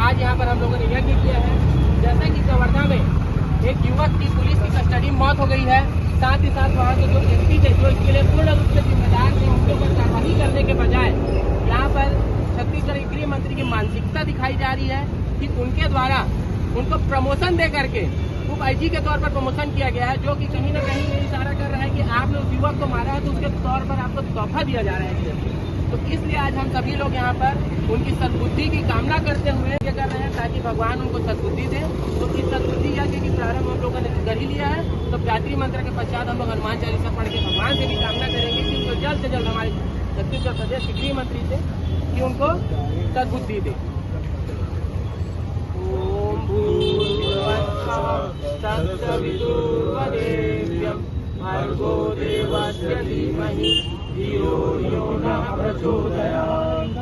आज यहाँ पर हम लोगों ने यज्ञ किया है। जैसा कि कवर्धा में एक युवक की पुलिस की कस्टडी में मौत हो गई है, साथ ही साथ वहाँ के जो एसपी थे जो इसके लिए पूर्ण रूप से जिम्मेदार थे, उनके ऊपर कार्रवाई करने के बजाय यहाँ पर छत्तीसगढ़ गृह मंत्री की मानसिकता दिखाई जा रही है कि उनके द्वारा उनको प्रमोशन दे करके उप आईजी के तौर पर प्रमोशन किया गया है, जो कि कहीं न कहीं ये इशारा कर रहा है कि आपने उस युवक को मारा है तो उसके तौर पर आपको तोहफा दिया जा रहा है। तो इसलिए आज हम सभी लोग यहाँ पर उनकी सद्बुद्धि की कामना करते हुए ये कर रहे हैं ताकि भगवान उनको सद्बुद्धि दे। तो इस सद्बुद्धि यज्ञ की प्रारंभ हम लोगों ने कर ही लिया है। तो गायत्री मंत्र के पश्चात हम लोग हनुमान चालीसा पढ़ के भगवान से भी कामना करेंगे कि उनको जल्द से जल्द हमारे छत्तीसगढ़ प्रदेश के गृह मंत्री से कि उनको सद्बुद्धि दे। ओम तत्सवितुर्वरेण्यं भर्गो देवस्य धीमहि धियो यो नः प्रचोदयात्।